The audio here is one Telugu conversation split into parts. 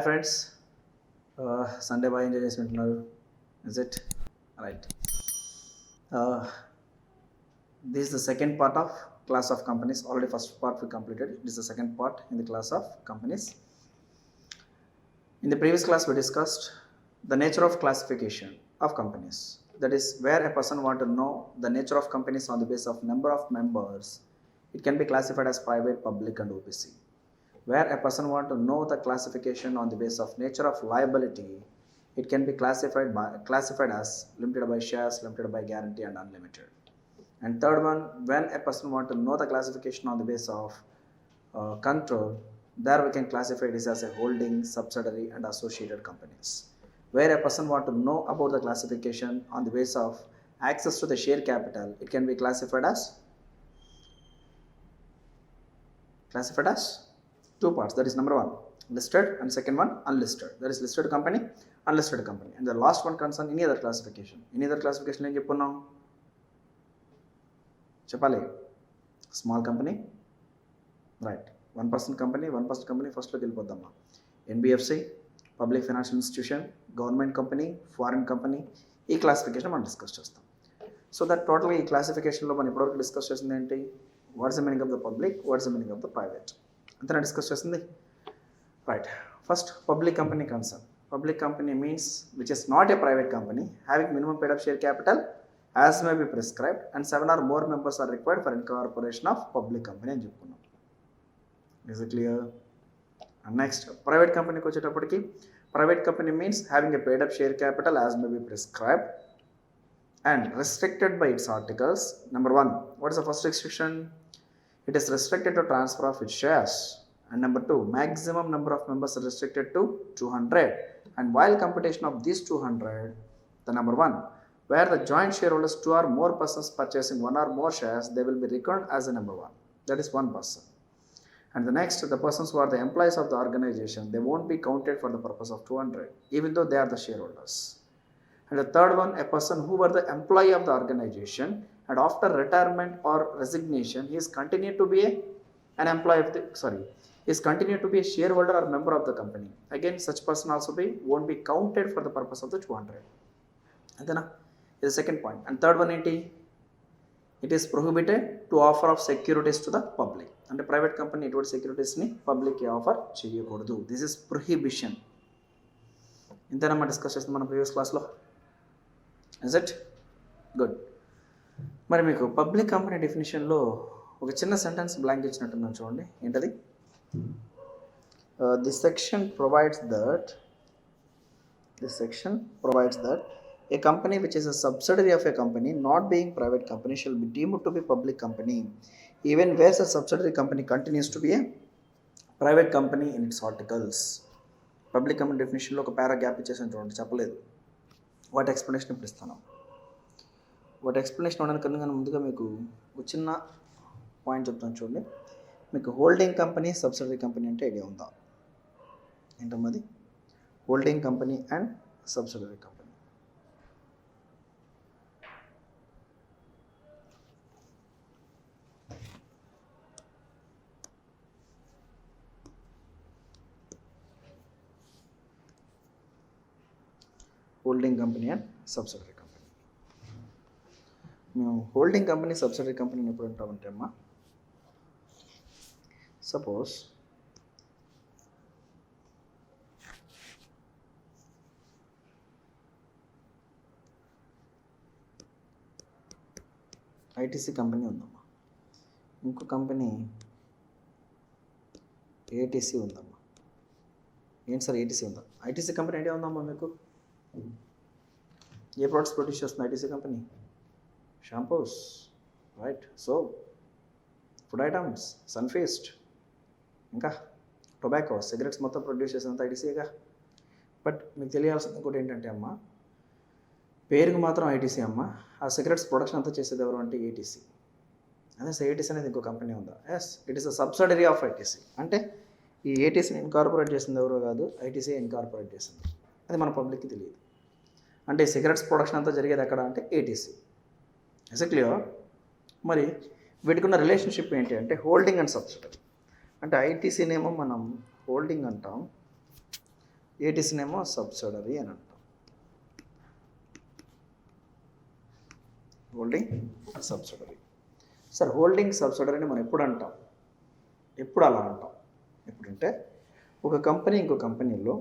friends, Sunday bhai enjoy chestunnaru, is it? Right. This is the second part of class of companies. Already first part we completed. This is the second part in the class of companies. In the previous class we discussed the nature of classification of companies. That is where a person want to know the nature of companies on the basis of number of members. It can be classified as private, public and OPC. Where a person want to know the classification on the basis of nature of liability, it can be classified as limited by shares, limited by guarantee and unlimited. And third one, when a person want to know the classification on the basis of control, there we can classify this as a holding, subsidiary and associated companies. Where a person want to know about the classification on the basis of access to the share capital, it can be classified as two parts. That is number one, listed, and second one, unlisted. That is listed company, unlisted company. And the last one concerns any other classification. Any other classification em cheppunnam? Cheppali. Small company, right? One person company first loki velipodamma. NBFC, public financial institution, government company, foreign company. ఈ క్లాసిఫికేషన్ మనం డిస్కస్ చేస్తాం. సో దట్ టోటల్గా ఈ క్లాసిఫికేషన్లో మనం ఇప్పటివరకు డిస్కస్ చేసింది ఏంటి? What's the meaning of the public, what's the meaning of the private, అంతేనా డిస్కస్ చేసింది? Right. First public company concern. Public company means which is not a private company having minimum paid up share capital as may be prescribed and 7 or more members are required for incorporation of public company అని చెప్పుకున్నాం. Is it clear? And next, private company కి వచ్చేటప్పటికి private company means having a paid up share capital as may be prescribed and restricted by its articles. Number 1, what is the first restriction? It is restricted to transfer of its shares. And number 2, maximum number of members are restricted to 200. And while computation of these 200, the number 1, where the joint shareholders 2 or more persons purchasing 1 or more shares, they will be reckoned as a number 1. That is 1 person. And the next, the persons who are the employees of the organization, they won't be counted for the purpose of 200, even though they are the shareholders. And the third one, a person who were the employee of the organization and after retirement or resignation, he is continued to be an employee of the, is continued to be a shareholder or member of the company. Again, such person also won't be counted for the purpose of the 200. And then is the second point. And third one, it is prohibited to offer of securities to the public. And a private company, it would securities ni public ki offer cheyakodu. This is prohibition. Intena మనం డిస్కస్ చేస్తాం మన ప్రీవియస్ క్లాస్లో. Is it? Good. మరి మీకు పబ్లిక్ కంపెనీ డెఫినేషన్లో ఒక చిన్న సెంటెన్స్ బ్లాంక్ ఇచ్చినట్టున్నాను చూడండి. ఏంటది? This section provides that a company which is a subsidiary of a company not being private company shall be deemed to be public company even where the subsidiary company continues to be a private company in its articles. Public company definition లో ఒక పారా గ్యాప్ ఇచ్చేసాను చూడండి, చెప్పలేదు. వాటి ఎక్స్ప్లెనేషన్ ఇప్పుడు ఇస్తాను. వాటి ఎక్స్ప్లెనేషన్ అవడానికి ముందుగా మీకు ఒక చిన్న పాయింట్ చెప్తాను చూడండి. మీకు హోల్డింగ్ కంపెనీ, సబ్సిడరీ కంపెనీ అంటే ఐడియా ఉందా? ఏంటమ్మది? Holding company and subsidiary company. Holding company and subsidiary company. మేము హోల్డింగ్ కంపెనీ, సబ్సిడరీ కంపెనీని ఎప్పుడు ఉంటామంటే అమ్మా, సపోజ్ ఐటీసీ కంపెనీ ఉందమ్మా, ఇంకో కంపెనీ ఏటీసీ ఉందమ్మా. ఏంటి సార్ ఏటీసీ ఉందా? ఐటీసీ కంపెనీ ఐడియా ఉందమ్మా మీకు? ఏ ప్రోడక్ట్స్ ప్రొడ్యూస్ చేస్తుంది ITC company? Shampoos, right, soap, food items, Sunfeast, ఇంకా టొబాకో, సిగరెట్స్ మొత్తం ప్రొడ్యూస్ చేసేంత ఐటీసీగా. బట్ మీకు తెలియాల్సింది ఇంకోటి ఏంటంటే అమ్మ, పేరుకు మాత్రం ఐటీసీ అమ్మ, ఆ సిగరెట్స్ ప్రొడక్షన్ అంతా చేసేది ఎవరు అంటే ఏటీసీ. అదే ఏటీసీ అనేది ఇంకో కంపెనీ ఉందా? Yes, it is a subsidiary of ITC. అంటే ఈ ఏటీసీని ఇన్కార్పొరేట్ చేసింది ఎవరో కాదు, ఐటీసీ ఇన్కార్పొరేట్ చేసింది. అది మన పబ్లిక్కి తెలియదు. అంటే సిగరెట్స్ ప్రొడక్షన్ అంతా జరిగేది ఎక్కడ అంటే ఏటీసీ. Is it clear? మరి వీటికి ఉన్న రిలేషన్షిప్ ఏంటి అంటే హోల్డింగ్ అండ్ సబ్సిడరీ. అంటే ఐటీసీనేమో మనం హోల్డింగ్ అంటాం, ఏటీసీనేమో సబ్సిడరీ అని అంటాం. Holding subsidiary. సార్ హోల్డింగ్ సబ్సిడరీని మనం ఎప్పుడు అంటాం? ఎప్పుడు అలా అంటాం? ఎప్పుడంటే ఒక కంపెనీ ఇంకో కంపెనీలో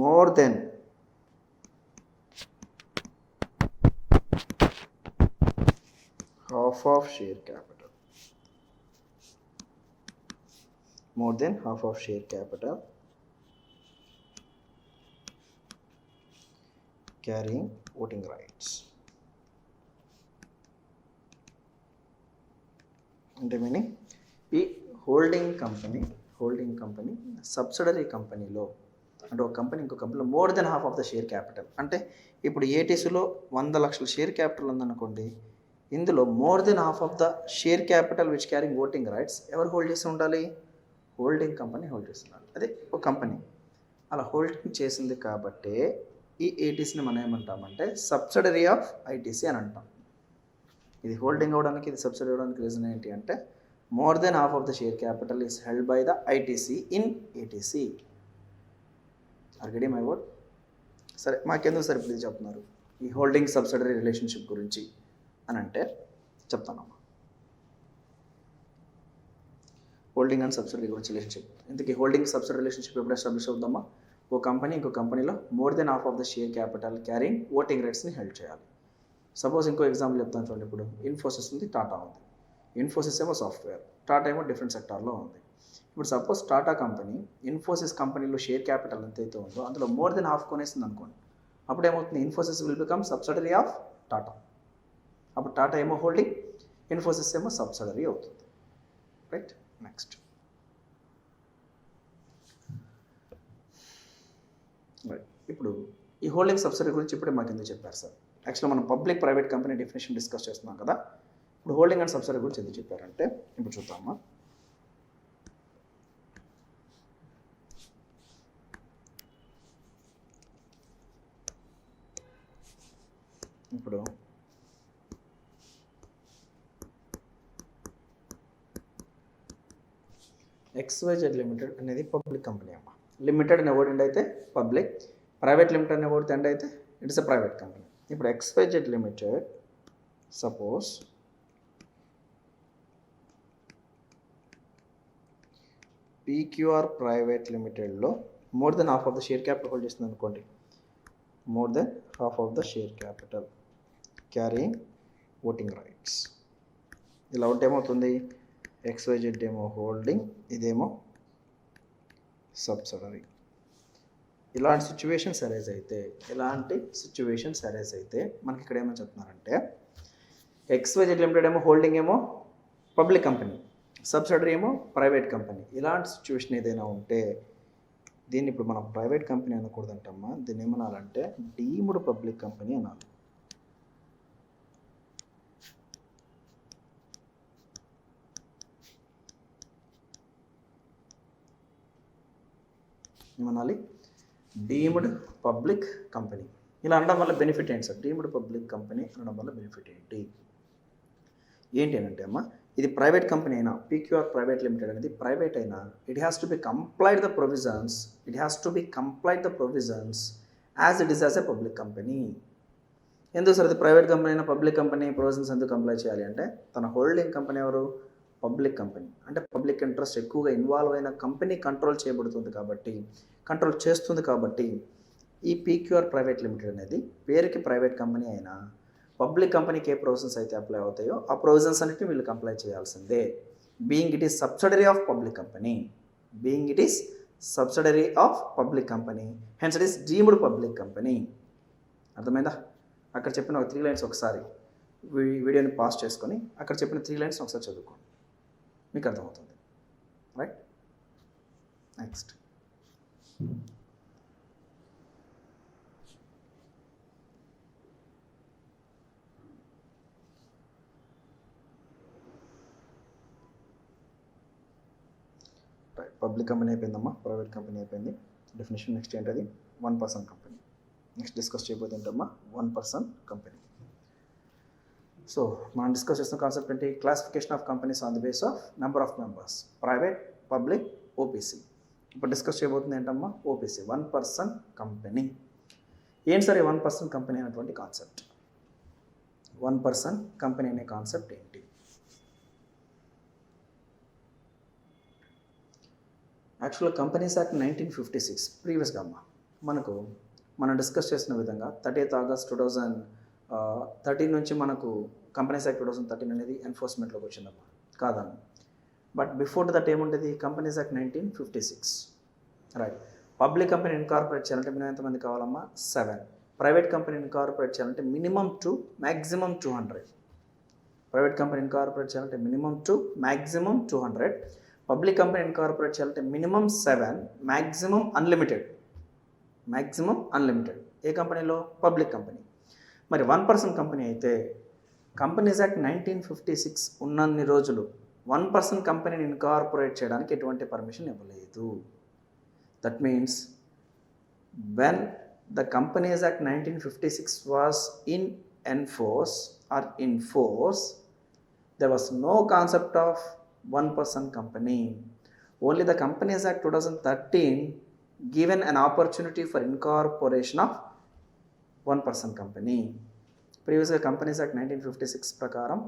more then half of share capital, more than half of share capital carrying voting rights. అంటే మీనింగ్ ఈ హోల్డింగ్ కంపెనీ సబ్సిడరీ కంపెనీలో, అంటే ఒక కంపెనీ ఇంకో కంపెనీలో more than half of the share capital, అంటే ఇప్పుడు ఏటీసీలో 100 లక్షల షేర్ క్యాపిటల్ ఉందనుకోండి, ఇందులో more than half of the share capital which carrying voting rights ఎవరు హోల్డ్ చేసి ఉండాలి? హోల్డింగ్ కంపెనీ హోల్డ్ చేసి ఉండాలి. అదే ఒక కంపెనీ అలా హోల్డింగ్ చేసింది కాబట్టే ఈ ఏటీసీని మనం ఏమంటామంటే సబ్సిడరీ ఆఫ్ ఐటీసీ అని అంటాం. ఇది హోల్డింగ్ అవ్వడానికి, ఇది సబ్సిడరీ అవ్వడానికి రీజన్ ఏంటి అంటే more than half of the share capital is held by the ITC in ATC. Are getting my word? సరే, మాకెందుకు సార్ ఇప్పుడు ఇది చెప్తున్నారు ఈ హోల్డింగ్ సబ్సిడరీ రిలేషన్షిప్ గురించి అని అంటే చెప్తానమ్మా. హోల్డింగ్ అండ్ సబ్సిడరీ గురించి రిలేషన్షిప్. ఇంతకీ హోల్డింగ్ సబ్సిడరీ రిలేషన్షిప్ ఎప్పుడు ఎస్టాబ్లిష్ అవుతామా? ఒక కంపెనీ ఇంకో కంపెనీలో more than half of the share capital carrying voting రైట్స్ని హెల్డ్ చేయాలి. సపోజ్ ఇంకో ఎగ్జాంపుల్ చెప్తాను చూడండి. ఇప్పుడు ఇన్ఫోసిస్ ఉంది, టాటా ఉంది. ఇన్ఫోసిస్ ఏమో సాఫ్ట్వేర్, టాటా ఏమో డిఫరెంట్ సెక్టార్లో ఉంది. ఇప్పుడు సపోజ్ టాటా కంపెనీ ఇన్ఫోసిస్ కంపెనీలో షేర్ క్యాపిటల్ ఎంతైతే ఉందో అందులో మోర్ దెన్ హాఫ్ కొనేసింది అనుకోండి. అప్పుడు ఏమవుతుంది? Infosys will become subsidiary of Tata. అప్పుడు టాటా ఏమో హోల్డింగ్, ఇన్ఫోసిస్ ఏమో సబ్సిడరీ అవుతుంది. రైట్. Next right. ఇప్పుడు ఈ హోల్డింగ్ సబ్సిడరీ గురించి ఇప్పుడే మాకు ఎందుకు చెప్పారు సార్? యాక్చువల్గా మనం public private company definition discuss చేస్తున్నాం కదా. ఇప్పుడు హోల్డింగ్ అండ్ సబ్సిడరీ గురించి ఎందుకు చెప్పారంటే ఇప్పుడు చూద్దామా. ఇప్పుడు XYZ లిమిటెడ్ అనేది పబ్లిక్ కంపెనీ అమ్మ. లిమిటెడ్ అనే వర్డ్ అయితే పబ్లిక్, ప్రైవేట్ లిమిటెడ్ అనే వర్డ్ అయితే ఇట్స్ ఎ ప్రైవేట్ కంపెనీ. ఇప్పుడు XYZ limited suppose PQR private లిమిటెడ్లో more than half of the share capital hold చేస్తుంది అనుకోండి. More than half of the share capital carrying voting rights. ఇలా ఉంటే ఏమవుతుంది? XYZ ఏమో హోల్డింగ్, ఇదేమో సబ్సిడరీ. ఇలాంటి సిచ్యువేషన్స్ అరైజ్ అయితే మనకి ఇక్కడ ఏమో చెప్తున్నారంటే XYZ లిమిటెడ్ ఏమో హోల్డింగ్ ఏమో పబ్లిక్ కంపెనీ, సబ్సిడరీ ఏమో ప్రైవేట్ కంపెనీ. ఇలాంటి సిచ్యువేషన్ ఏదైనా ఉంటే దీన్ని ఇప్పుడు మనం ప్రైవేట్ కంపెనీ అనకూడదంటమ్మా. దీన్ని ఏమనాలంటే డీమ్డ్ పబ్లిక్ కంపెనీ అనాలి. ఏమనాలి? Deemed public company. ఇలా అనడం వల్ల బెనిఫిట్ ఏంటి సార్? డీమ్డ్ పబ్లిక్ కంపెనీ అనడం వల్ల బెనిఫిట్ ఏంటి అంటే అమ్మా, ఇది ప్రైవేట్ కంపెనీ అయినా, PQR ప్రైవేట్ లిమిటెడ్ అనేది ప్రైవేట్ అయినా it has to be complied the provisions as it is as a public company. ఎందుకు సార్ అది ప్రైవేట్ కంపెనీ అయినా పబ్లిక్ కంపెనీ ప్రొవిజన్స్ ఎందుకు కంప్లై చేయాలి అంటే తన హోల్డింగ్ కంపెనీ ఎవరు? Public company. అంటే పబ్లిక్ ఇంట్రెస్ట్ ఎక్కువగా ఇన్వాల్వ్ అయిన కంపెనీ కంట్రోల్ చేస్తుంది కాబట్టి ఈ PQR ప్రైవేట్ లిమిటెడ్ అనేది పేరుకి ప్రైవేట్ కంపెనీ అయినా పబ్లిక్ కంపెనీకి ఏ ప్రొవిజన్స్ అయితే అప్లై అవుతాయో ఆ ప్రొవిజన్స్ అన్నిటిని వీళ్ళు కంప్లై చేయాల్సిందే. Being it is subsidiary of public company, hence it is deemed public company. అర్థమైందా? అక్కడ చెప్పిన ఒక 3 లైన్స్ ఒకసారి వీడియోని పాస్ చేసుకొని అక్కడ చెప్పిన 3 లైన్స్ ఒకసారి చదువుకోండి, మీకు అర్థమవుతుంది. రైట్. నెక్స్ట్ పబ్లిక్ కంపెనీ అయిపోయిందమ్మా, ప్రైవేట్ కంపెనీ అయిపోయింది. డెఫినేషన్ నెక్స్ట్ ఏంటది? 1 పర్సన్ కంపెనీ. నెక్స్ట్ డిస్కస్ చేయబోతే ఏంటమ్మా? 1 పర్సన్ కంపెనీ. సో మనం డిస్కస్ చేస్తున్న కాన్సెప్ట్ ఏంటి? Classification of companies on the basis of number of members, private, public, OPC. ఇప్పుడు డిస్కస్ చేయబోతుంది ఏంటమ్మా, ఓపీసీ 1% కంపెనీ. ఏంటి సార్ ఈ 1% కంపెనీ అనేటువంటి కాన్సెప్ట్? 1% కంపెనీ అనే కాన్సెప్ట్ ఏంటి? యాక్చువల్గా కంపెనీస్ యాక్ట్ 1956 ప్రీవియస్గా అమ్మ మనం డిస్కస్ చేసిన విధంగా 30th August 2013 నుంచి మనకు కంపెనీస్ యాక్ట్ 2013 అనేది ఎన్ఫోర్స్మెంట్లోకి వచ్చిందమ్మా, కాదమ్మా. బట్ బిఫోర్ దట్ ఏముంటుంది, companies act 1956. Right. Public company incorporate చేయాలంటే మినిమం ఎంతమంది కావాలమ్మా? 7. ప్రైవేట్ కంపెనీ ఇన్కార్పొరేట్ చేయాలంటే minimum 2, maximum 200. Private company incorporate చేయాలంటే minimum 2, maximum 200. Public company incorporate చేయాలంటే మినిమం 7, మ్యాక్సిమం అన్లిమిటెడ్. ఏ కంపెనీలో? Public company. మరి 1% కంపెనీ అయితే కంపెనీస్ యాక్ట్ 1956 ఉన్నన్ని రోజులు 1% కంపెనీని ఇన్కార్పొరేట్ చేయడానికి ఎటువంటి పర్మిషన్ ఇవ్వలేదు. That means when the companies act 1956 was in force, there was no concept of 1% company. Only the Companies Act 2013 given an opportunity for incorporation of 1% company. ప్రీవియస్గా కంపెనీస్ యాక్ట్ 1956 ప్రకారం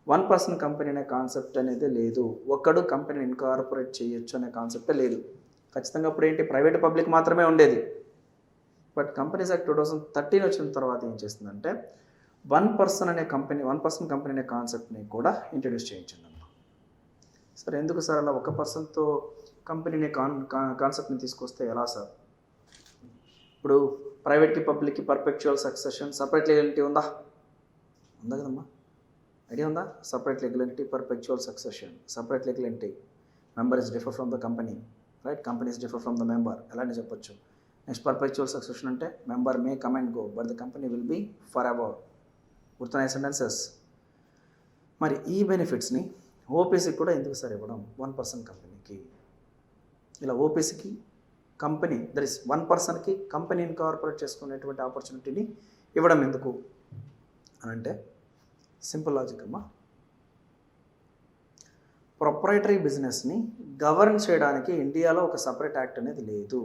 1% కంపెనీ అనే కాన్సెప్ట్ అనేది లేదు. ఒక్కడు కంపెనీని ఇన్కార్పొరేట్ చేయొచ్చు అనే కాన్సెప్టే లేదు. ఖచ్చితంగా అప్పుడు ఏంటి, ప్రైవేట్ పబ్లిక్ మాత్రమే ఉండేది. బట్ కంపెనీస్ యాక్ట్ 2013 వచ్చిన తర్వాత ఏం చేస్తుందంటే 1% అనే కంపెనీ 1% కంపెనీ అనే కాన్సెప్ట్ని కూడా ఇంట్రడ్యూస్ చేయించిందమ్మా. సార్ ఎందుకు సార్ అలా 1%తో కంపెనీని కాన్సెప్ట్ని తీసుకొస్తే ఎలా సార్? ఇప్పుడు ప్రైవేట్కి పబ్లిక్కి పర్పెక్చువల్ సక్సెషన్ సపరేట్ లీగలిటీ ఉందా కదమ్మా? ఐడియా ఉందా? Separate legality, perpetual succession. Separate legality, member is differ from the company, right? Company is differ from the member, ఎలాంటి చెప్పొచ్చు. నెక్స్ట్ పర్పెక్చువల్ సక్సెషన్ అంటే member may come and go but the company will be for ever. గుర్తున్నాయి సెంటెన్సెస్. మరి ఈ బెనిఫిట్స్ని ఓపీసీకి కూడా ఎందుకు సార్ ఇవ్వడం? 1% కంపెనీకి ఇలా ఓపీసీకి కంపెనీ దట్ ఈస్ 1%కి కంపెనీ ఇన్కార్పొరేట్ చేసుకునేటువంటి ఆపర్చునిటీని ఇవ్వడం ఎందుకు అని అంటే సింపుల్ లాజిక్ అమ్మా. ప్రొప్రైటరీ బిజినెస్ని గవర్న్ చేయడానికి ఇండియాలో ఒక సపరేట్ యాక్ట్ అనేది లేదు.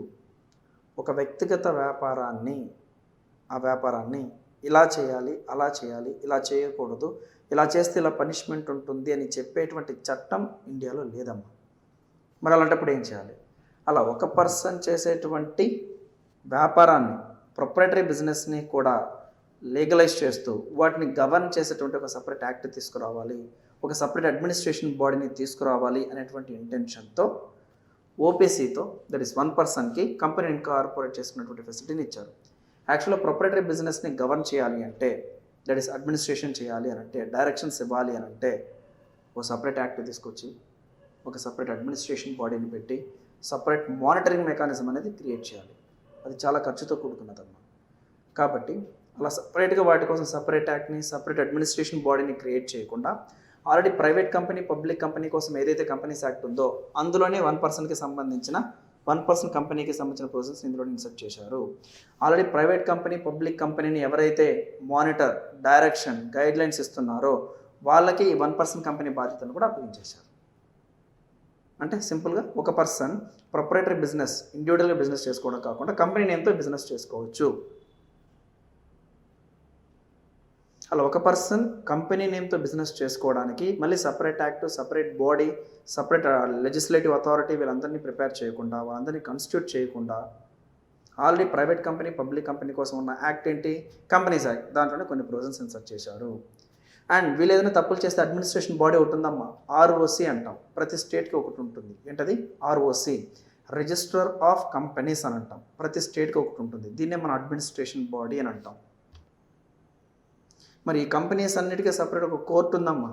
ఒక వ్యక్తిగత వ్యాపారాన్ని ఇలా చేయాలి, అలా చేయాలి, ఇలా చేయకూడదు, ఇలా చేస్తే ఇలా పనిష్మెంట్ ఉంటుంది అని చెప్పేటువంటి చట్టం ఇండియాలో లేదమ్మా. మరి అలాంటప్పుడు ఏం చేయాలి? అలా 1% చేసేటువంటి వ్యాపారాన్ని, ప్రొప్రైటరీ బిజినెస్ని కూడా లీగలైజ్ చేస్తూ వాటిని గవర్న్ చేసేటువంటి ఒక సపరేట్ యాక్ట్ తీసుకురావాలి, ఒక సపరేట్ అడ్మినిస్ట్రేషన్ బాడీని తీసుకురావాలి అనేటువంటి ఇంటెన్షన్తో ఓపీసీతో దట్ ఈస్ 1%కి కంపెనీ ఇన్కార్పొరేట్ చేసుకున్నటువంటి ఫెసిలిటీని ఇచ్చారు. యాక్చువల్గా ప్రొప్రైటరీ బిజినెస్ని గవర్న్ చేయాలి అంటే, దట్ ఈస్ అడ్మినిస్ట్రేషన్ చేయాలి అని అంటే, డైరెక్షన్స్ ఇవ్వాలి అని అంటే ఒక సపరేట్ యాక్ట్ తీసుకొచ్చి ఒక సపరేట్ అడ్మినిస్ట్రేషన్ బాడీని పెట్టి సపరేట్ మానిటరింగ్ మెకానిజం అనేది క్రియేట్ చేయాలి. అది చాలా ఖర్చుతో కూడుకున్నదమ్మా. కాబట్టి అలా సపరేట్గా వాటి కోసం సపరేట్ యాక్ట్ని, సపరేట్ అడ్మినిస్ట్రేషన్ బాడీని క్రియేట్ చేయకుండా already private company, public company కోసం ఏదైతే కంపెనీస్ యాక్ట్ ఉందో అందులోనే 1%కి సంబంధించిన 1% కంపెనీకి సంబంధించిన ప్రొవిజన్స్ ఇందులో ఇన్సర్ట్ చేశారు. ఆల్రెడీ ప్రైవేట్ కంపెనీ, పబ్లిక్ కంపెనీని ఎవరైతే మానిటర్, డైరెక్షన్, గైడ్లైన్స్ ఇస్తున్నారో వాళ్ళకి 1% కంపెనీ బాధ్యతను కూడా అప్పగించేశారు. అంటే సింపుల్గా ఒక పర్సన్ ప్రొప్రైటరీ బిజినెస్, ఇండివిజువల్గా బిజినెస్ చేసుకోవడం కాకుండా కంపెనీ నేమ్తో బిజినెస్ చేసుకోవచ్చు. అలా ఒక పర్సన్ కంపెనీ నేమ్తో బిజినెస్ చేసుకోవడానికి మళ్ళీ separate act, separate body, separate legislative authority వీళ్ళందరినీ ప్రిపేర్ చేయకుండా, వాళ్ళందరినీ కాన్స్టిట్యూట్ చేయకుండా already private company, public company కోసం ఉన్న యాక్ట్ ఏంటి? Companies act. దాంట్లోనే కొన్ని ప్రొవిజన్స్ ఇన్సర్ట్ చేశారు. అండ్ వీళ్ళు ఏదైనా తప్పులు చేస్తే అడ్మినిస్ట్రేషన్ బాడీ ఒకటి ఉందమ్మా, ఆర్ఓసి అంటాం. ప్రతి స్టేట్కి ఒకటి ఉంటుంది. ఏంటది? ఆర్ఓసి, రిజిస్టర్ ఆఫ్ కంపెనీస్ అని అంటాం. ప్రతి స్టేట్కి ఒకటి ఉంటుంది. దీన్నే మనం అడ్మినిస్ట్రేషన్ బాడీ అని అంటాం. మరి ఈ కంపెనీస్ అన్నిటికీ సపరేట్ ఒక కోర్టు ఉందమ్మా.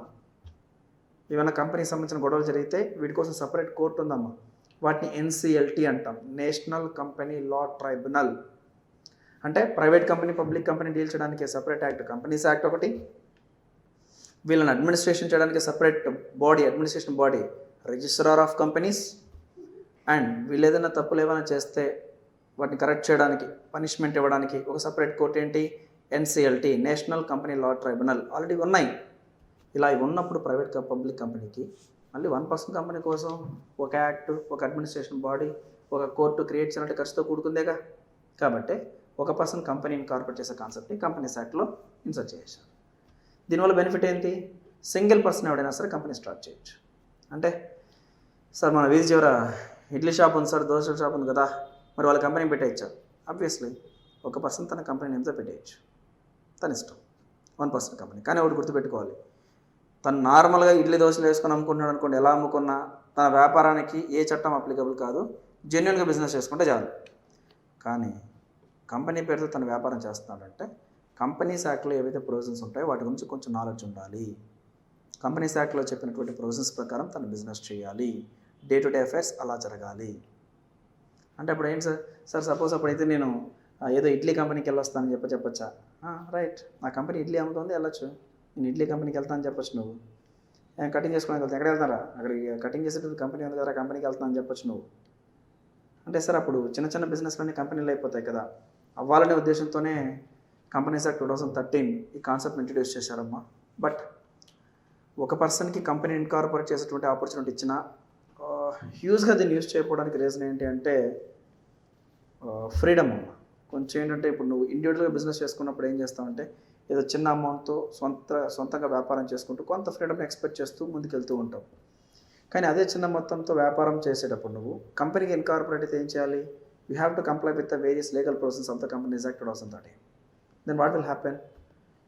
ఏమైనా కంపెనీకి సంబంధించిన గొడవలు జరిగితే వీటి కోసం సపరేట్ కోర్టు ఉందమ్మా. వాటిని ఎన్సిఎల్టీ అంటాం, నేషనల్ కంపెనీ లా ట్రైబ్యునల్. అంటే private company, public company deal చేయడానికి సపరేట్ యాక్ట్, కంపెనీస్ యాక్ట్ ఒకటి. వీళ్ళని అడ్మినిస్ట్రేషన్ చేయడానికి separate body, administration body, registrar of companies. And వీళ్ళు ఏదైనా తప్పులు ఏమైనా చేస్తే వాటిని కరెక్ట్ చేయడానికి, పనిష్మెంట్ ఇవ్వడానికి ఒక సపరేట్ కోర్టు ఏంటి? NCLT, national company law tribunal. Already ఉన్నాయి. ఇలా ఉన్నప్పుడు ప్రైవేట్ పబ్లిక్ కంపెనీకి మళ్ళీ 1% కంపెనీ కోసం ఒక యాక్ట్, ఒక అడ్మినిస్ట్రేషన్ బాడీ, ఒక కోర్టు క్రియేట్ చేయాలంటే ఖర్చుతో కూడుకుందేగా. కాబట్టి ఒక పర్సన్ కంపెనీ ఇన్కార్పొరేట్ చేసే కాన్సెప్ట్ని కంపెనీస్ యాక్ట్లో ఇన్సర్ట్ చేశారు. దీనివల్ల బెనిఫిట్ ఏంటి? సింగిల్ పర్సన్ ఎవడైనా సరే కంపెనీ స్టార్ట్ చేయొచ్చు. అంటే సార్ మన వీధి చివర ఇడ్లీ షాప్ ఉంది సార్, దోశ షాప్ ఉంది కదా, మరి వాళ్ళ కంపెనీ పెట్టేయచ్చు. ఆబ్వియస్లీ ఒక పర్సన్ తన కంపెనీ నేమ్తో పెట్టేయచ్చు, తన ఇష్టం, 1% కంపెనీ. కానీ ఒకటి గుర్తుపెట్టుకోవాలి, తను నార్మల్గా ఇడ్లీ దోశలు వేసుకొని అమ్ముకుంటున్నాడు అనుకోండి, ఎలా అమ్ముకున్నా తన వ్యాపారానికి ఏ చట్టం అప్లికబుల్ కాదు, జెన్యున్గా బిజినెస్ చేసుకుంటే చాలు. కానీ కంపెనీ పేరుతో తన వ్యాపారం చేస్తున్నాడంటే కంపెనీస్ యాక్ట్లో ఏవైతే ప్రొవిజన్స్ ఉంటాయో వాటి గురించి కొంచెం నాలెడ్జ్ ఉండాలి. కంపెనీస్ యాక్ట్లో చెప్పినటువంటి ప్రొవిజన్స్ ప్రకారం తన బిజినెస్ చేయాలి, డే టు డే అఫైర్స్ అలా జరగాలి. అంటే అప్పుడు ఏంటి సార్ సపోజ్ అప్పుడైతే నేను ఏదో ఇడ్లీ కంపెనీకి వెళ్ళొస్తానని చెప్పచ్చా? రైట్, నా కంపెనీ ఇడ్లీ అమ్ముతుంది, వెళ్ళొచ్చు. నేను ఇడ్లీ కంపెనీకి వెళ్తానని చెప్పొచ్చు. నువ్వు కటింగ్ చేసుకోవడానికి వెళ్తాను, ఎక్కడ వెళ్తారా, అక్కడికి కటింగ్ చేసేటప్పుడు కంపెనీ ఉంది కదా, కంపెనీకి వెళ్తానని చెప్పొచ్చు నువ్వు. అంటే సార్ అప్పుడు చిన్న చిన్న బిజినెస్లోనే కంపెనీలు అయిపోతాయి కదా. అవ్వాలనే ఉద్దేశంతోనే కంపెనీస్ యాక్ట్ 2013 ఈ కాన్సెప్ట్ ఇంట్రడ్యూస్ చేశారమ్మా. బట్ ఒక పర్సన్కి కంపెనీ ఇన్కార్పొరేట్ చేసేటువంటి ఆపర్చునిటీ ఇచ్చిన హ్యూజ్గా దీన్ని యూజ్ చేయకపోవడానికి రీజన్ ఏంటి అంటే ఫ్రీడమ్ అమ్మ. కొంచెం ఏంటంటే ఇప్పుడు నువ్వు ఇండివిజువల్గా బిజినెస్ చేసుకున్నప్పుడు ఏం చేస్తావంటే ఏదో చిన్న అమౌంట్తో సొంతంగా వ్యాపారం చేసుకుంటూ కొంత ఫ్రీడమ్ ఎక్స్పెక్ట్ చేస్తూ ముందుకెళ్తూ ఉంటావు. కానీ అదే చిన్న మొత్తంతో వ్యాపారం చేసేటప్పుడు నువ్వు కంపెనీకి ఇన్కార్పొరేట్ అయితే ఏం చేయాలి? You have to comply with the various legal process of the companies act 2013. Then what will happen?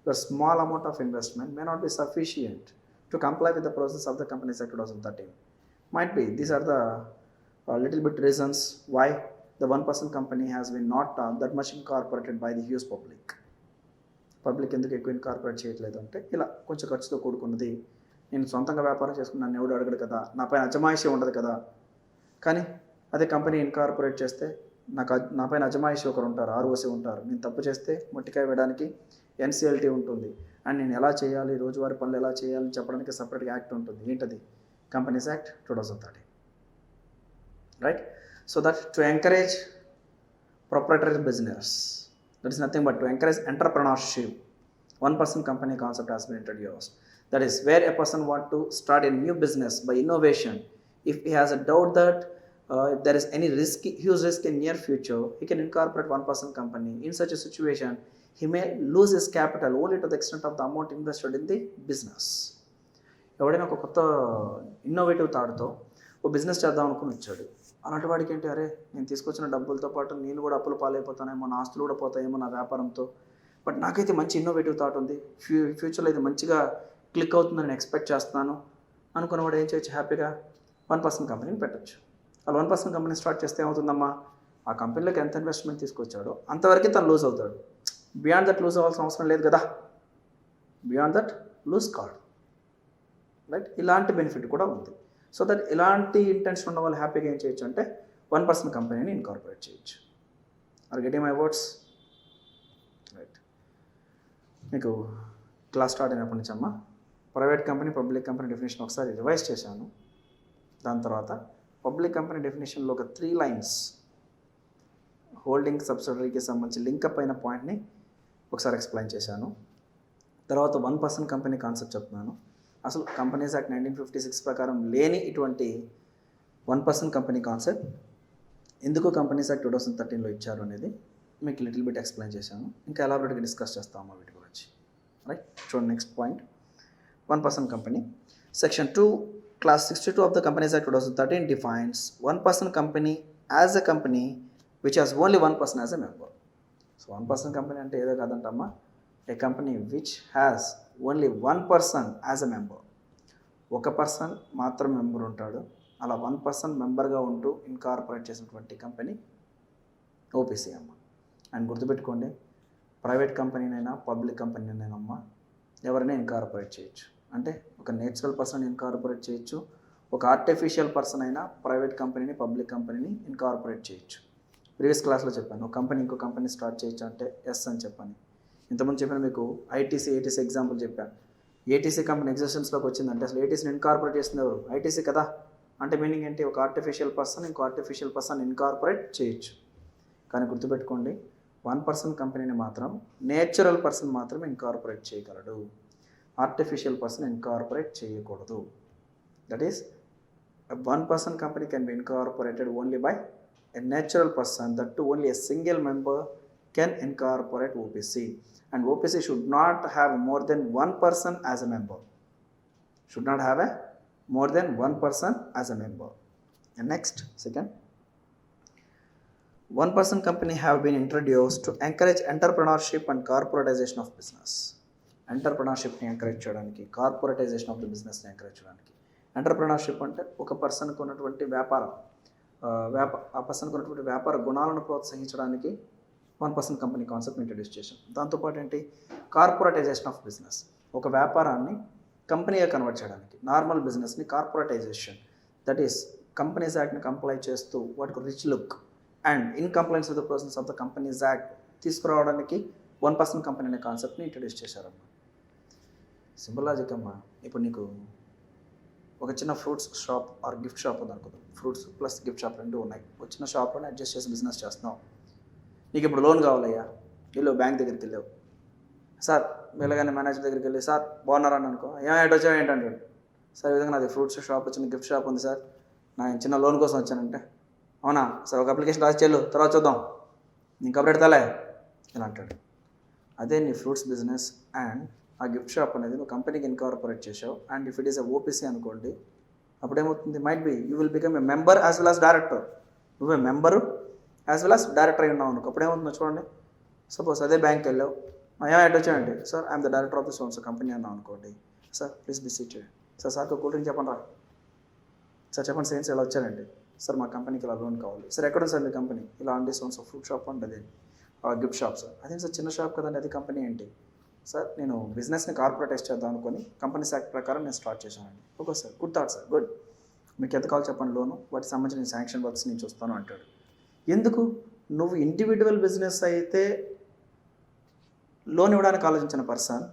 Your small amount of investment may not be sufficient to comply with the process of the Companies Act 2013. Might be these are the little bit reasons why the 1% company has been not that much incorporated by the huge public. Public ఎందుకు ఎక్కువ ఇన్కార్పొరేట్ చేయట్లేదు అంటే ఇలా కొంచెం ఖర్చుతో కూడుకున్నది, నేను సొంతంగా వ్యాపారం చేసుకుని నన్ను ఎవడు అడగడు కదా, నా పైన అజమాయిషీ ఉండదు కదా. కానీ అదే కంపెనీ ఇన్కార్పొరేట్ చేస్తే నా పైన అజమాయిషి ఒకరు ఉంటారు, ఆర్ఓసి ఉంటారు. నేను తప్పు చేస్తే మొట్టికాయ వేయడానికి ఎన్సిఎల్టీ ఉంటుంది, అండ్ నేను ఎలా చేయాలి, రోజువారీ పనులు ఎలా చేయాలని చెప్పడానికి సపరేట్గా యాక్ట్ ఉంటుంది. ఏంటది? Companies act 2013. Right. So that to encourage proprietary business, that is nothing but to encourage entrepreneurship, 1% company concept has been introduced. That is where a person want to start a new business by innovation. If he has a doubt that if there is any huge risk in near future, he can incorporate 1% company. In such a situation, he may lose his capital only to the extent of the amount invested in the business. ఎవడైనా ఒక కొత్త ఇన్నోవేటివ్ థాట్తో ఒక బిజినెస్ చేద్దాం అనుకుని వచ్చాడు. అలాంటి వాడికి ఏంటి, అరే నేను తీసుకొచ్చిన డబ్బులతో పాటు నేను కూడా అప్పులు పాలైపోతానేమో, నా ఆస్తులు కూడా పోతాయేమో నా వ్యాపారంతో, బట్ నాకైతే మంచి ఇన్నోవేటివ్ థాట్ ఉంది, ఫ్యూచర్లో ఇది మంచిగా క్లిక్ అవుతుందని నేను ఎక్స్పెక్ట్ చేస్తున్నాను అనుకున్నవాడు ఏం చేయొచ్చు? హ్యాపీగా 1% కంపెనీని పెట్టచ్చు. అలా 1% కంపెనీ స్టార్ట్ చేస్తే ఏమవుతుందమ్మా, ఆ కంపెనీలోకి ఎంత ఇన్వెస్ట్మెంట్ తీసుకొచ్చాడో అంతవరకు తను లూజ్ అవుతాడు. బియాండ్ దట్ లూజ్ అవ్వాల్సిన అవసరం లేదు కదా, బియాండ్ దట్ లూజ్ కాడు. రైట్. ఇలాంటి బెనిఫిట్ కూడా ఉంది. సో దట్ ఇలాంటి ఇంటెన్షన్ ఉన్న వాళ్ళు హ్యాపీగా ఏం చేయొచ్చు అంటే 1% కంపెనీని ఇన్కార్పొరేట్ చేయొచ్చు. Are getting my words? Right. మీకు క్లాస్ స్టార్ట్ అయినప్పటి నుంచి అమ్మా private company, public company definition ఒకసారి రివైజ్ చేశాను. దాని తర్వాత పబ్లిక్ కంపెనీ డెఫినేషన్లో ఒక 3 లైన్స్ హోల్డింగ్ సబ్సిడరీకి సంబంధించి లింకప్ అయిన పాయింట్ని ఒకసారి ఎక్స్ప్లెయిన్ చేశాను. తర్వాత 1% కంపెనీ కాన్సెప్ట్ చెప్తున్నాను. అసలు కంపెనీస్ యాక్ట్ 1956 ప్రకారం లేని ఇటువంటి 1% కంపెనీ కాన్సెప్ట్ ఎందుకు కంపెనీస్ యాక్ట్ 2013లో ఇచ్చారు అనేది మీకు లిటిల్ బిట్ ఎక్స్ప్లెయిన్ చేశాను. ఇంకా ఎలాబరేట్గా డిస్కస్ చేస్తాము వీటి గురించి. రైట్. చూడండి next point, 1% company. Section 2, Class 62 of the Companies Act 2013 defines 1% company as a company which has only 1 person as a member. So 1% company అంటే ఏదో కాదంటమ్మా, a company which has only 1 person as a member. ఒక పర్సన్ మాత్రం మెంబర్ ఉంటాడు. అలా 1% మెంబర్గా ఉంటూ ఇన్కార్పొరేట్ చేసినటువంటి కంపెనీ ఓపీసీ అమ్మ. అండ్ గుర్తుపెట్టుకోండి, ప్రైవేట్ కంపెనీనైనా పబ్లిక్ కంపెనీనైనా ఎవరైనా ఇన్కార్పొరేట్ చేయొచ్చు. అంటే ఒక నేచురల్ పర్సన్ ఇన్కార్పొరేట్ చేయొచ్చు, ఒక ఆర్టిఫిషియల్ పర్సన్ అయినా ప్రైవేట్ కంపెనీని, పబ్లిక్ కంపెనీని ఇన్కార్పొరేట్ చేయొచ్చు. ప్రీవియస్ క్లాస్లో చెప్పాను, ఒక కంపెనీ ఇంకో కంపెనీ స్టార్ట్ చేయొచ్చు అంటే ఎస్ అని చెప్పాను. ఇంతకుముందు చెప్పిన మీకు ఐటీసీ, ఏటీసీ ఎగ్జాంపుల్ చెప్పాను. ఏటీసీ కంపెనీ ఎగ్జిస్టెన్స్లోకి వచ్చిందంటే అసలు ఏటీసీని ఇన్కార్పొరేట్ చేసింది ఎవరు? ఐటీసీ కదా. అంటే మీనింగ్ ఏంటి? ఒక ఆర్టిఫిషియల్ పర్సన్ ఇంకో ఆర్టిఫిషియల్ పర్సన్ ఇన్కార్పొరేట్ చేయొచ్చు. కానీ గుర్తుపెట్టుకోండి, 1% కంపెనీని మాత్రం నేచురల్ పర్సన్ మాత్రమే ఇన్కార్పొరేట్ చేయగలడు, ఆర్టిఫిషియల్ పర్సన్ ఇన్కార్పొరేట్ చేయకూడదు. That is 1% company can be incorporated only by a natural person, that too only a single member can incorporate OPC. And OPC should not have more than one person as a member. Should not have a more than one person as a member. And next, second, one person company have been introduced to encourage entrepreneurship and corporatization of business. ఎంటర్ప్రెనర్షిప్ని ఎంకరేజ్ చేయడానికి, కార్పొరేటైజేషన్ ఆఫ్ ద బిజినెస్ని ఎంకరేజ్ చేయడానికి. ఎంటర్ప్రెనర్షిప్ అంటే ఒక పర్సన్కి ఉన్నటువంటి వ్యాపారం, ఆ పర్సన్కి ఉన్నటువంటి వ్యాపార గుణాలను ప్రోత్సహించడానికి 1% కంపెనీ కాన్సెప్ట్ ఇంట్రడ్యూస్ చేశాం. దాంతోపాటు ఏంటి, కార్పొరేటైజేషన్ ఆఫ్ బిజినెస్, ఒక వ్యాపారాన్ని కంపెనీగా కన్వర్ట్ చేయడానికి. నార్మల్ బిజినెస్ని కార్పొరేటైజేషన్, దట్ ఈస్ కంపెనీస్ యాక్ట్ని కంప్లై చేస్తూ వాటికి rich look and in compliance with the persons of the companies act తీసుకురావడానికి 1% కంపెనీ అనే కాన్సెప్ట్ని ఇంట్రడ్యూస్ చేశారమ్మా. సింపుల్ లాజిక్ అమ్మా. ఇప్పుడు నీకు ఒక చిన్న fruits shop or gift shop ఉంది అనుకుందాం. ఫ్రూట్స్ ప్లస్ గిఫ్ట్ షాప్ రెండు ఉన్నాయి. ఒక చిన్న షాప్లోనే అడ్జస్ట్ చేసి బిజినెస్ చేస్తున్నావు. నీకు ఇప్పుడు లోన్ కావాలయ్యా, వీళ్ళు బ్యాంక్ దగ్గరికి వెళ్ళావు. సార్ వెళ్ళగానే మేనేజర్ దగ్గరికి వెళ్ళి, సార్ బాగున్నారని అనుకో, ఏమైనా వచ్చావు ఏంటంటాడు. సార్ ఈ విధంగా నాది ఫ్రూట్స్ షాప్, చిన్న గిఫ్ట్ షాప్ ఉంది సార్, నా చిన్న లోన్ కోసం వచ్చానంటే, అవునా సార్ ఒక అప్లికేషన్ రాసి చెల్లు, తర్వాత చూద్దాం, నీకు అప్డేట్ తలే ఇలా అంటాడు. అదే నీ ఫ్రూట్స్ బిజినెస్ అండ్ ఆ గిఫ్ట్ షాప్ అనేది నువ్వు కంపెనీకి ఇన్కార్పొరేట్ చేసావు. And if it is a OPC అనుకోండి, అప్పుడు ఏమవుతుంది, might be you will become a member as well as director. నువ్వే member as well as director అయి ఉన్నావు అనుకో. అప్పుడు ఏమవుతుందో చూడండి, సపోజ్ అదే బ్యాంక్కి వెళ్ళావు, ఏమైనా వచ్చాయండి, sir I'm the director of the sons company అన్నావు అనుకోండి. Sir please be seated. Sir cool drink చెప్పండి రా. సార్ చెప్పండి సేన్స్ ఇలా వచ్చారండి. సార్ మా కంపెనీకి ఇలా లోన్ కావాలి. సార్ ఎక్కడ ఉంది సార్ మీ కంపెనీ? ఇలా అండి సోన్స్ ఫ్రూట్ షాప్ ఉంటుంది, గిఫ్ట్ షాప్. సార్ అదే సార్ చిన్న షాప్ కదండి, అది కంపెనీ ఏంటి? సార్ నేను బిజినెస్ని కార్పొరేటైజ్ చేద్దాం అనుకుని కంపెనీస్ యాక్ట్ ప్రకారం నేను స్టార్ట్ చేశానండి. Okay sir, good thought sir, good. మీకు ఎంత కావాలి చెప్పండి లోను, వాటికి సంబంధించిన శాంక్షన్ వర్క్స్ నేను చూస్తాను అంటాడు. ఎందుకు? నువ్వు ఇండివిజువల్ బిజినెస్ అయితే లోన్ ఇవ్వడానికి ఆలోచించిన పర్సన్,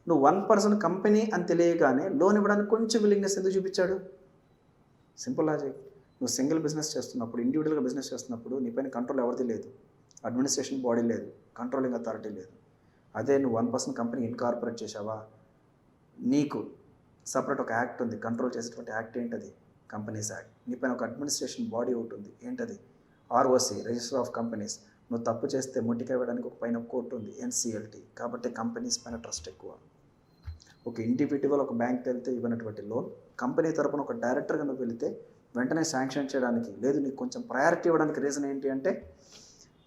నువ్వు 1% కంపెనీ అని తెలియగానే లోన్ ఇవ్వడానికి కొంచెం విల్లింగ్నెస్ ఎందుకు చూపించాడు? Simple logic. నువ్వు సింగిల్ బిజినెస్ చేస్తున్నప్పుడు, ఇండివిజువల్గా బిజినెస్ చేస్తున్నప్పుడు నీ పైన కంట్రోల్ ఎవరిది లేదు, అడ్మినిస్ట్రేషన్ బాడీ లేదు, కంట్రోలింగ్ అథారిటీ లేదు. అదే నువ్వు 1% కంపెనీ ఇన్కార్పొరేట్ చేసావా, నీకు సపరేట్ ఒక యాక్ట్ ఉంది, కంట్రోల్ చేసేటువంటి యాక్ట్ ఏంటది? Companies act. నీ పైన ఒక అడ్మినిస్ట్రేషన్ బాడీ ఒకటి ఉంది, ఏంటది? ROC, register of companies. నువ్వు తప్పు చేస్తే ముట్టికాయ వేయడానికి ఒక పైన కోర్టు ఉంది, ఎన్సిఎల్టీ. కాబట్టి కంపెనీస్ పైన ట్రస్ట్ ఎక్కువ. ఒక ఇండివిజువల్ ఒక బ్యాంక్కి వెళ్తే ఇవ్వనటువంటి లోన్, కంపెనీ తరపున ఒక డైరెక్టర్గా నువ్వు వెళితే వెంటనే శాంక్షన్ చేయడానికి లేదు, నీకు కొంచెం ప్రయారిటీ ఇవ్వడానికి రీజన్ ఏంటి అంటే,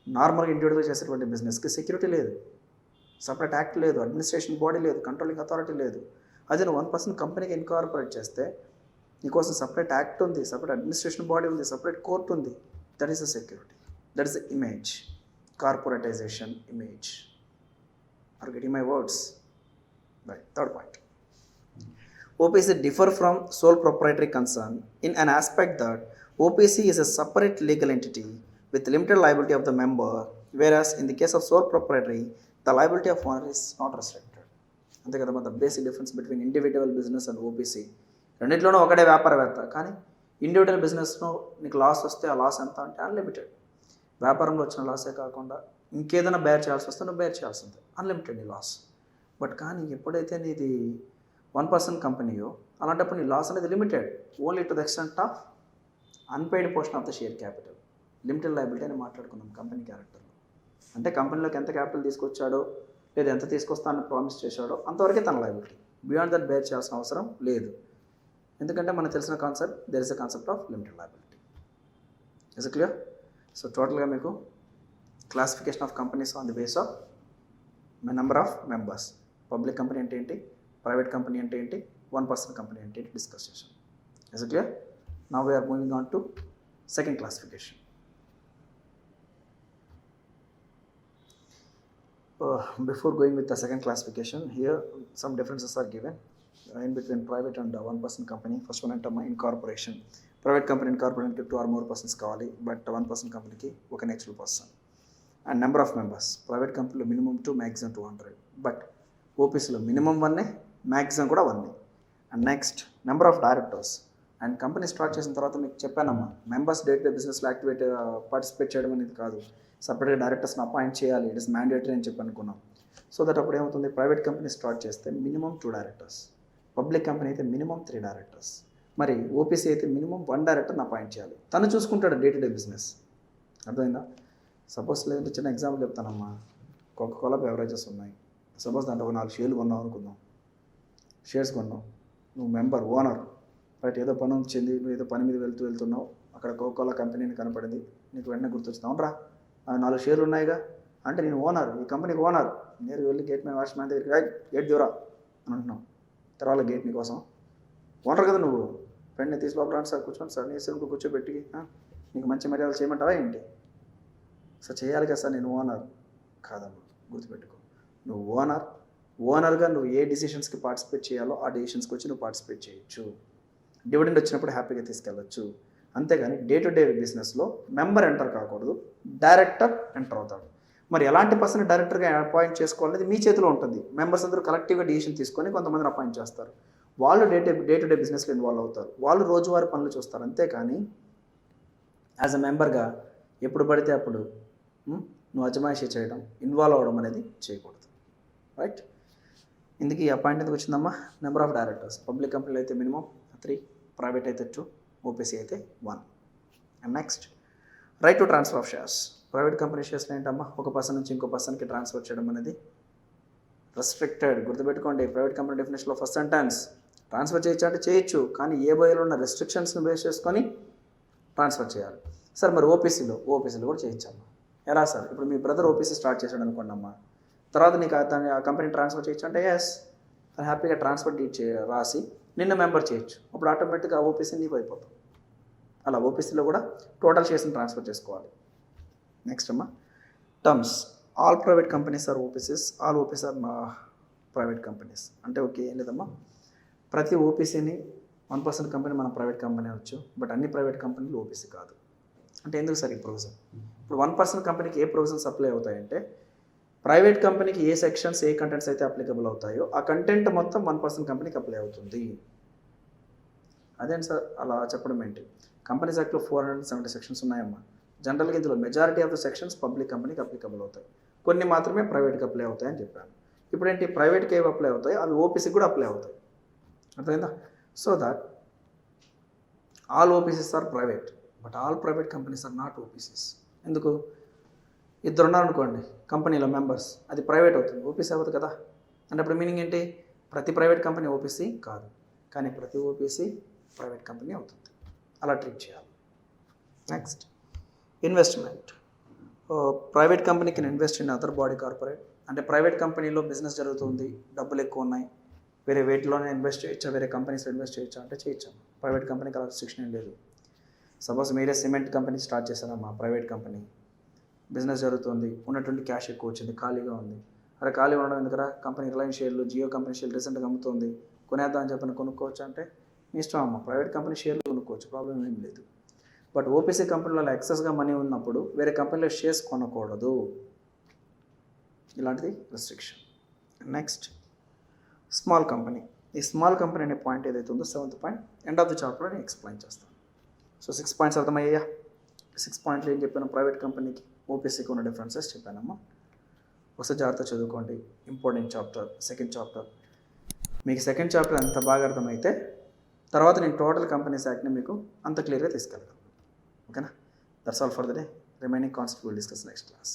నార్మల్గా ఇండివిజువల్ చేసేటువంటి బిజినెస్కి సెక్యూరిటీ లేదు, సపరేట్ యాక్ట్ లేదు, అడ్మినిస్ట్రేషన్ బాడీ లేదు, కంట్రోలింగ్ అథారిటీ లేదు. అదే నువ్వు 1% కంపెనీకి ఇన్కార్పొరేట్ చేస్తే నీకోసం సపరేట్ యాక్ట్ ఉంది, సపరేట్ అడ్మినిస్ట్రేషన్ బాడీ ఉంది, సపరేట్ కోర్ట్ ఉంది. That is the security, that is the image, corporatisation image. Are getting my words? Right. Third point. OPC differ from sole proprietary concern in an aspect that OPC is a separate legal entity with limited liability of the member, whereas in the case of sole proprietary, the liability of owner is not restricted. అంతే కదమ్మా, the basic difference between individual business and OPC. రెండింటిలోనూ ఒకటే వ్యాపారవేత్త, కానీ ఇండివిజువల్ బిజినెస్లో నీకు లాస్ వస్తే ఆ లాస్ ఎంత అంటే అన్లిమిటెడ్. వ్యాపారంలో వచ్చిన లాసే కాకుండా ఇంకేదైనా బేర్ చేయాల్సి వస్తే నువ్వు బేర్ చేయాల్సిందే, అన్లిమిటెడ్ నీ లాస్. బట్ కానీ ఎప్పుడైతే నీది 1% కంపెనీయో అలాంటప్పుడు నీ లాస్ అనేది limited, only to the extent of unpaid portion of the share capital. Limited liability అని మాట్లాడుకున్నాం కంపెనీ క్యారెక్టర్లో. అంటే కంపెనీలోకి ఎంత క్యాపిటల్ తీసుకొచ్చాడో లేదా ఎంత తీసుకొస్తానని ప్రామిస్ చేశాడో అంతవరకే తన లయబిలిటీ. బియాండ్ దట్ బేర్ చేయాల్సిన అవసరం లేదు. ఎందుకంటే మనకు తెలిసిన concept, there is a concept of limited liability. Is it clear? So టోటల్గా మీకు classification of companies on the basis of number of members. Public company అంటే ఏంటి, ప్రైవేట్ కంపెనీ అంటే ఏంటి, 1% కంపెనీ అంటే ఏంటి డిస్కస్ చేసాం. Is it clear? Now we're moving on to second classification. Before going with the second classification, here some differences are given in between private and 1% company. First one అంటే incorporation. Private company incorporation కి 2 or more persons కావాలి, బట్ 1% కంపెనీకి ఒక natural person. And number of members, private కంపెనీలో మినిమం 2, మ్యాక్సిమం 200, బట్ ఓపీసీలో మినిమం 1, మ్యాక్సిమం కూడా 1. And next number of directors. And company start చేసిన తర్వాత మీకు చెప్పానమ్మా, మెంబర్స్ డే టు డే బిజినెస్లో పార్టిసిపేట్ చేయడం అనేది కాదు, సపరేట్గా డైరెక్టర్స్ని అపాయింట్ చేయాలి, ఇట్ ఇస్ మ్యాండేటరీ అని చెప్పి అనుకున్నాం. సో దట్ అప్పుడు ఏమవుతుంది, ప్రైవేట్ కంపెనీ స్టార్ట్ చేస్తే మినిమం 2 డైరెక్టర్స్, పబ్లిక్ కంపెనీ అయితే మినిమం 3 డైరెక్టర్స్, మరి ఓపీసీ అయితే మినిమం 1 డైరెక్టర్ని అపాయింట్ చేయాలి. తను చూసుకుంటాడు డే టు డే బిజినెస్. అర్థమైందా? సపోజ్ లేదంటే చిన్న ఎగ్జాంపుల్ చెప్తానమ్మా. కోకోకోలా బెవరేజెస్ ఉన్నాయి. సపోజ్ దాంట్లో ఒక 4 షేర్లు కొన్నావు అనుకుందాం. షేర్స్ కొన్నావు, నువ్వు మెంబర్, ఓనర్, రైట్. ఏదో పని వచ్చింది, నువ్వు ఏదో పని మీద వెళ్తున్నావు, అక్కడ కోకోకోలా కంపెనీని కనపడింది, నీకు వెంటనే గుర్తొచ్చింది, అవునరా 4 షేర్లు ఉన్నాయిగా అంటే నేను ఓనర్, ఈ కంపెనీకి ఓనర్. నేను వెళ్ళి గేట్ మ్యాన్ వాచ్మ్యాన్ దగ్గరికి గేట్ దివరా అని అంటున్నావు. తర్వాత గేట్ నీకోసం ఓనర్ కదా నువ్వు, వెంటనే తీసి లోపల రండి సార్, కూర్చోండి సార్, నీ సేపు కూర్చోబెట్టి నీకు మంచి మర్యాదలు చేయమంటావా ఏంటి? సార్ చేయాలి కదా సార్, నేను ఓనర్ కాదమ్మా, గుర్తుపెట్టుకో. నువ్వు ఓనర్గా నువ్వు ఏ డిసిషన్స్కి పార్టిసిపేట్ చేయాలో ఆ డిసిషన్స్కి వచ్చి నువ్వు పార్టిసిపేట్ చేయొచ్చు. డివిడెండ్ వచ్చినప్పుడు హ్యాపీగా తీసుకెళ్ళచ్చు. అంతేగాని డే టు డే బిజినెస్లో మెంబర్ ఎంటర్ కాకూడదు, డైరెక్టర్ ఎంటర్ అవుతాడు. మరి ఎలాంటి పర్సన్ డైరెక్టర్గా అపాయింట్ చేసుకోవాలనేది మీ చేతిలో ఉంటుంది. మెంబర్స్ అందరూ కలెక్టివ్గా డిసిషన్ తీసుకొని కొంతమందిని అపాయింట్ చేస్తారు. వాళ్ళు డే టు డే బిజినెస్లో ఇన్వాల్వ్ అవుతారు. వాళ్ళు రోజువారీ పనులు చూస్తారు. అంతేకాని యాజ్ అ మెంబర్గా ఎప్పుడు పడితే అప్పుడు నువ్వు అజమాయిషీ చేయడం, ఇన్వాల్వ్ అవ్వడం అనేది చేయకూడదు, రైట్. ఇందుకు ఈ అపాయింట్ ఎందుకు వచ్చిందమ్మా? Number of directors. పబ్లిక్ కంపెనీలు అయితే మినిమం 3, ప్రైవేట్ అయితే 2, ఓపీసీ అయితే 1. And next right to transfer of shares. Private company షేర్స్లో ఏంటమ్మా? ఒక పర్సన్ నుంచి ఇంకో పర్సన్కి ట్రాన్స్ఫర్ చేయడం అనేది రెస్ట్రిక్టెడ్. గుర్తుపెట్టుకోండి, ప్రైవేట్ కంపెనీ డెఫినేషన్లో ఫస్ట్ సెంటెన్స్. ట్రాన్స్ఫర్ చేయొచ్చు అంటే చేయొచ్చు, కానీ ఏ బోయలో ఉన్న రెస్ట్రిక్షన్స్ని బేస్ చేసుకొని ట్రాన్స్ఫర్ చేయాలి. సార్ మరి ఓపీసీలో కూడా చేయొచ్చమ్మా. ఎలా సార్? ఇప్పుడు మీ బ్రదర్ ఓపీసీ స్టార్ట్ చేశాడు అనుకోండి అమ్మా, తర్వాత నీకు ఆ కంపెనీ ట్రాన్స్ఫర్ చేయొచ్చు అంటే ఎస్, హ్యాపీగా ట్రాన్స్ఫర్ డీట్ రాసి నిన్న మెంబర్ చేయొచ్చు. అప్పుడు ఆటోమేటిక్గా ఆ ఓపీసీ నీకు అయిపోతాం. అలా ఓపీసీలో కూడా టోటల్ షేర్స్ని ట్రాన్స్ఫర్ చేసుకోవాలి. నెక్స్ట్ అమ్మా, terms. All private companies are OPCs, all OPC are private companies. అంటే ఓకే, ఏం లేదమ్మా, ప్రతి ఓపీసీని 1% కంపెనీ మన ప్రైవేట్ కంపెనీ అవచ్చు, బట్ అన్ని ప్రైవేట్ కంపెనీలు ఓపీసీ కాదు. అంటే ఎందుకు సార్ ఈ ప్రొవిజన్? ఇప్పుడు 1% కంపెనీకి ఏ ప్రొవిజన్స్ అప్లై అవుతాయంటే, ప్రైవేట్ కంపెనీకి ఏ సెక్షన్స్, ఏ కంటెంట్స్ అయితే అప్లికబుల్ అవుతాయో ఆ కంటెంట్ మొత్తం 1% కంపెనీకి అప్లై అవుతుంది. అదేంటి సార్ అలా చెప్పడం ఏంటి? కంపెనీస్ యాక్ట్లో 470 సెక్షన్స్ ఉన్నాయమ్మా. జనరల్గా ఇందులో majority of the sections public కంపెనీకి అప్లికబుల్ అవుతాయి, కొన్ని మాత్రమే ప్రైవేట్కి అప్లై అవుతాయని చెప్పాను. ఇప్పుడు ఏంటి, ప్రైవేట్కి ఏవి అప్లై అవుతాయి అవి ఓపీసీకి కూడా అప్లై అవుతాయి. అర్థమైందా? So that all OPCs are private, but all private companies are not OPCs. ఎందుకు? ఇద్దరు ఉన్నారనుకోండి కంపెనీలో మెంబర్స్, అది ప్రైవేట్ అవుతుంది, ఓపీసీ అవ్వదు కదా. అంటే అప్పుడు మీనింగ్ ఏంటి? ప్రతి ప్రైవేట్ కంపెనీ ఓపీసీ కాదు, కానీ ప్రతి ఓపీసీ ప్రైవేట్ కంపెనీ అవుతుంది. అలా ట్రీట్ చేయాలి. Next investment. Private company can invest in other body corporate. అంటే ప్రైవేట్ కంపెనీలో బిజినెస్ జరుగుతుంది, డబ్బులు ఎక్కువ ఉన్నాయి, వేరే వేటిలోనే ఇన్వెస్ట్ చేయొచ్చా, వేరే కంపెనీస్లో ఇన్వెస్ట్ చేయొచ్చా అంటే చేయొచ్చు. ప్రైవేట్ కంపెనీకి అలా రిస్ట్రిక్షన్ ఏం లేదు. సపోజ్ మీరే సిమెంట్ కంపెనీ స్టార్ట్ చేశారమ్మా, ప్రైవేట్ కంపెనీ, బిజినెస్ జరుగుతుంది, ఉన్నటువంటి క్యాష్ ఎక్కువ వచ్చింది, ఖాళీగా ఉంది. అరే ఖాళీ ఉండడం ఎందుకురా, కంపెనీ రిలయన్స్ షేర్లు, జియో కంపెనీ షేర్లు రీసెంట్గా అమ్ముతుంది, కొనేద్దాం అని చెప్పని కొనుక్కోవచ్చు అంటే మీ ఇష్టం అమ్మ. ప్రైవేట్ కంపెనీ షేర్లు కొనుక్కోవచ్చు, ప్రాబ్లం ఏం లేదు. బట్ ఓపీసీ కంపెనీలో ఎక్సెస్గా మనీ ఉన్నప్పుడు వేరే కంపెనీలో షేర్స్ కొనకూడదు. ఇలాంటిది రెస్ట్రిక్షన్. Next small company. ఈ స్మాల్ కంపెనీ అనే పాయింట్ ఏదైతే ఉందో 7th point end of the చాప్టర్లో నేను ఎక్స్ప్లెయిన్ చేస్తాను. So 6 points అర్థమయ్యా? 6 పాయింట్లు ఏం చెప్పాను? ప్రైవేట్ కంపెనీకి ఓపీసీకి ఉన్న డిఫరెన్సెస్ చెప్పానమ్మా. ఒకసారి జాగ్రత్త చదువుకోండి, ఇంపార్టెంట్ చాప్టర్, సెకండ్ చాప్టర్. మీకు సెకండ్ చాప్టర్ అంత బాగా అర్థమైతే తర్వాత నేను టోటల్ కంపెనీస్ యాక్ట్ని మీకు అంత క్లియర్గా తీసుకెళ్ళగలను. ఓకేనా? That's all for the day. Remaining concept will discuss next class.